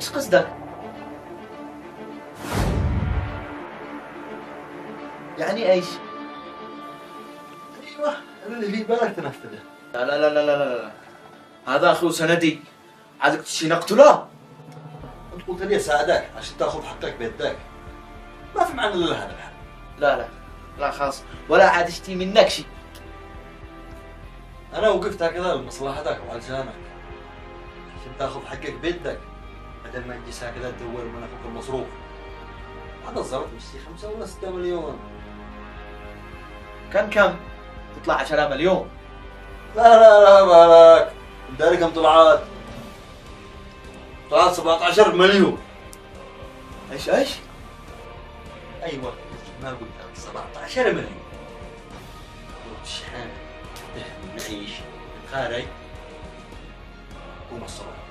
ايش قصدك؟ يعني ايش؟ ايوه اللي في بالك تنفذه. لا لا لا لا لا لا، هذا اخي وسندي، عايزك تشي نقتله؟ انت قلت لي اساعدك عشان تاخذ حقك بيدك، ما في معنى الا هذا الحل. لا لا لا خلاص، ولا عاد اشتي منك شيء. انا وقفت هكذا لمصلحتك وعلشانك، عشان تاخذ حقك بيدك بدل ما تجلس هكذا تدور من اخوك المصروف. هذا الظرف مش 5 ولا 6 مليون. كم؟ تطلع 10 مليون. لا لا لا بالك، داري كم طلعات؟ طلعت 17 مليون. ايش؟ ايوه ما قلت لك 17 مليون. الشحن نعيش خارج ومصروف.